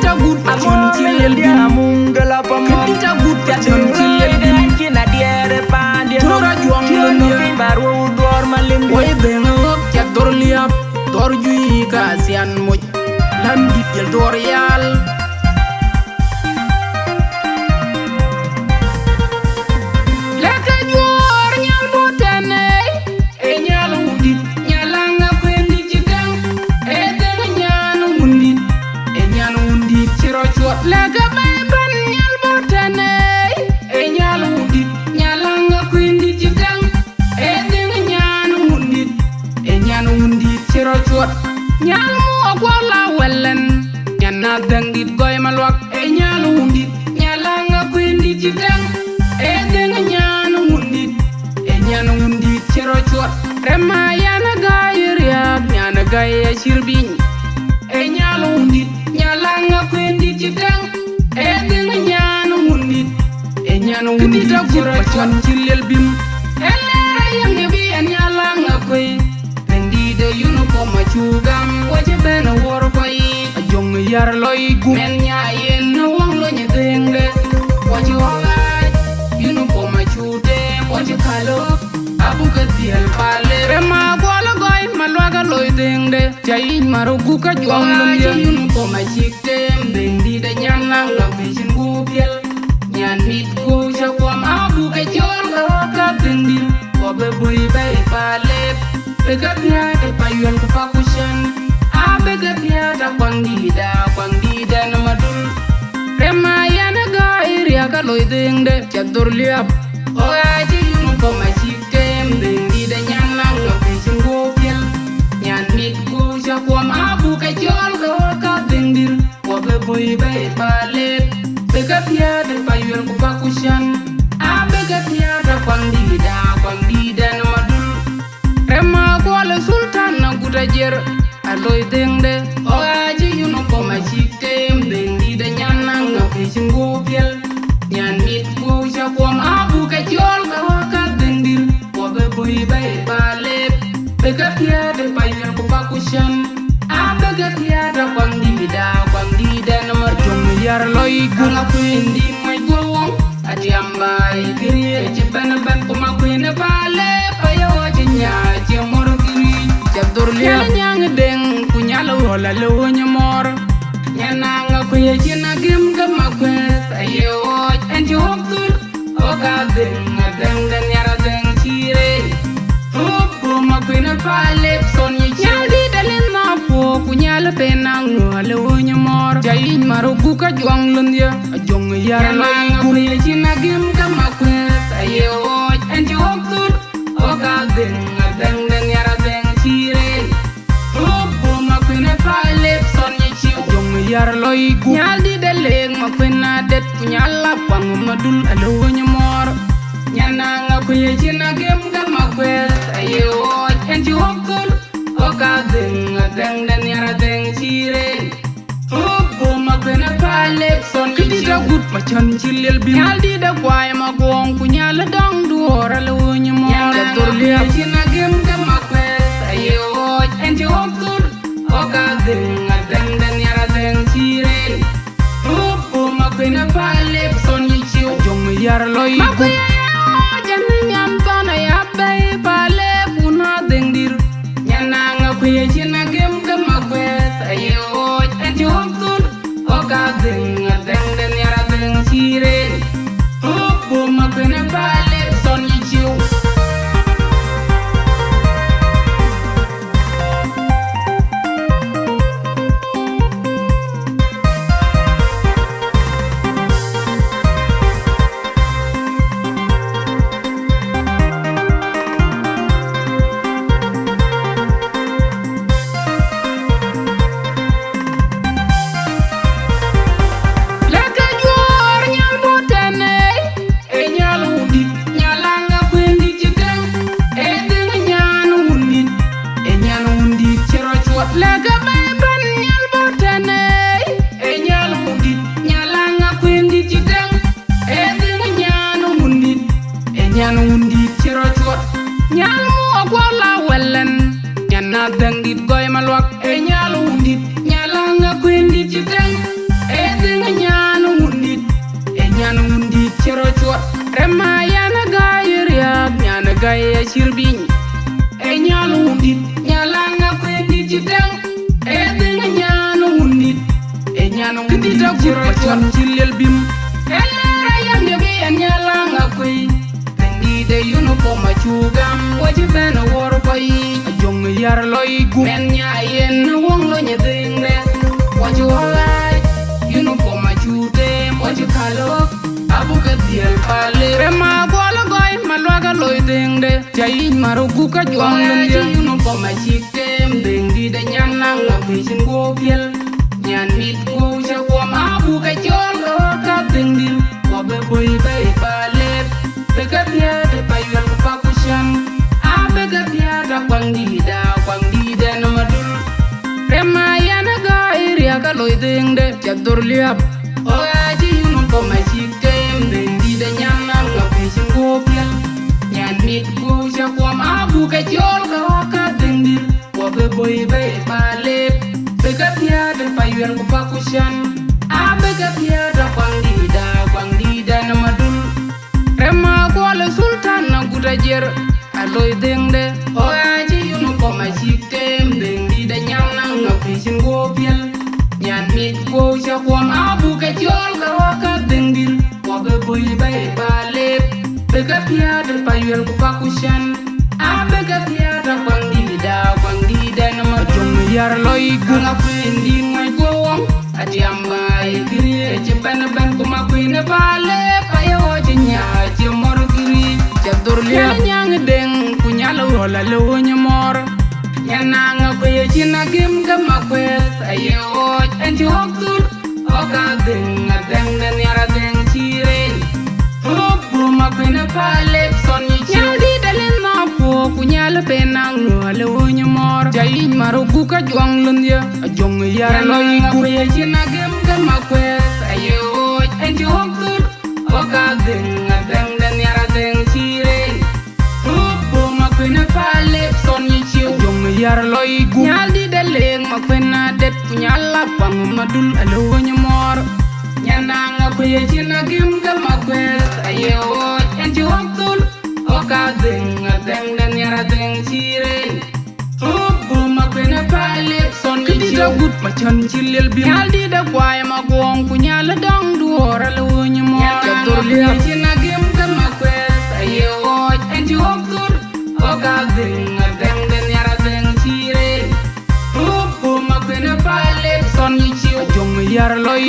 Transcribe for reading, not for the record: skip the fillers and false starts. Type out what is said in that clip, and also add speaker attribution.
Speaker 1: Kedita good pachon chilel dia mungala pama. Kedita good pachon chilel dia kina diere pandi. Tora juang dunia baru dor malim. Woi bengok cak dor liap dor jui kasian moj. Landit jel dor yal. Leka juor nyal botane. Nyal Wundït nyal Angakuei di Ceteng. Deng nyan Wundït. Nyan Wundït ciro cuot. Leka beban nyal botane. Nyal Wundït nyal Angakuei di Ceteng. Deng nyan Wundït. Nyan Wundït ciro cuot. Nyal mu Akuol Awelen. Nyana dengit goy malwak. Nyal Wundït nyal Angakuei di Ceteng. Deng nyan Wundït. Nyan Wundït ciro cuot. Rema yana gaya riak nyana gaya sirbin. Nyal Wundït nyal Angakuei di Ceteng. Deng nyan Wundït. Nyan Wundït ciro cuot cilel bim. Elera yang ngebi nyal Angakuei. Pendi de yunu koma cugam. Waje bena wor koi. Ajong yar loy gum. Men nyayen na wang lo nyedeng de. Waje wangay yunu koma cude. Waje kalok abu ketiel pale. Rema Akuol goy malwaga loy deng de. Jayin marugu ka juang lumye. Yunu koma ciktem. Deng di de nyan Angakuei sin gupiel. Nyan mit go jakwam abu keciol ka deng di. Wabe boy bay pale. Bega piada payuan kupakusan. Bega piada kwang dida na madul. Rema yana gaya riak loy deng de. Cak dor liap. Aji yunu koma ciktem. Deng di de nyan Angakuei sin gupiel. Nyan mit go jakwam abu keciol ka deng dir. Wabe boy bay pale. Bega piada payuan kupakusan. Bega piada kwang dida na madul. Rema Akuol sultan na gutajer aloy deng de. Aji yunu koma ciktem. Deng di de nyan Angakuei sin gupiel. Nyan mit go jakwam abu keciol ka deng dir. Wabe boy bay pale. Bega piada payuan kupakusan. Bega piada kwang dida na marjong yar loy gum. Angakuei ndi moy gowong. Ati ambai kiri cipan ban kumakuei na pale. Payo nya mor kiri. Cak dor liap nyang deng kunyala wala lo nyamor. Nyana Angakuei cina gem kamakwes. Ayo enji waktur. Oka deng dan yara deng cire. Hubu makuei na pale. Son yi nyaldi dalin mapo. Kunyala penang lo nyamor. Jayin marugu ka juang lumye. Ajong yara loy gum. Angakuei cina gem kamakwes. Ayo enji waktur. Oka deng dan yara deng cire. Hubu makuei na pale. Son yi ciu ajong yara loy gum. Nyaldi daleng makuei na det. Kunyala pang madul alo nyamor. Nyana Angakuei cina gem kamakwes. Ayo enji waktur. Oka deng dan yara deng cire. Hubu makuei na pale. Son yi ciu good machan cilel bim. Nyaldi da kwai magong kunyala dang duor alo nyamor. Nyana Angakuei cina gem kamakwes. Ayo enji waktur. Oka deng dan yara deng cire. Hubu makuei na pale. Son yi ciu ajong yara loy gum. Nyan tona ya bay pale puna deng dir. Nyana Angakuei cina gem kamakwes. Ayo enji waktur. Oka deng dan yara deng cire. Hubu makuei na pale. Son yi ciu da gura chon chilel bim elera yang de be anyala Angakuei tendi de yuno po machugam waji ben wor pai jong yar loy gu men nya yen wong lo nya dingre waji walai yuno po machude waji kalo abu ka diel pale rema gola goy malwaga loy dingre jai marugu ka jong lendia yuno po machikem dingdi de nyan Angakuei sin go piel nyan mit go ja ko ma abu ka jol ka dingdil ko be boy bay pale be ka dia de payal ko pakushan abe ka dia da kwangdi da no madul rema yana ga iria ka loy dingde jadur liap o aji yuno ko machikem dingdi de nyan Angakuei sin go piel nyan mit go ja ko ma abu ka jol ka dingdil ko be boy bay pale bega piada payuan ko pakushan abega piada kwangdi da na madul rema ko le sultan na gutajer aloy dengde o aji yuno ko machikem dengdi da nyam na Angakuei sin go piel nyan mit go sha ko abu ka jol ka dengdil ko be boy bay pale bega piada payuan ko pakushan abega piada kwangdi da na madul yar loy gu Angakuei ndi ngoy go wong ati ambai kiri ci ben ko Angakuei ne pale payo ci nya ci mor kiri ci dor li nyang deng ku nyalo wala lo ny mor nyana Angakuei ci na gem ga Angakuei ayo en ci oktur o ka deng den yara deng ci re o bu Angakuei ne pale son ni ci di dalen na po ku nyalo penang lo ny mor jai marugu ka jong lunya jong yar loy Angakuei ci na gem ga Angakuei ayo en ci oktur o ka deng den yara deng ci re o bu Angakuei ne pale son ni ci jong yar loy gu nyal di deleng Angakuei na det nyala pang madul alo ny mor nyana Angakuei ci na gem ga Angakuei ayo en ci oktur o ka deng den yara deng ci re Angakuei pale son ni da gut ma chan chilel bi nyal di da kwai ma gong ku nyal dang duora lo ny mo ka dur li ci na gem ka Angakuei ayo en ji oktur o ka den yara den ci re Angakuei pale son ni ci jong yar loy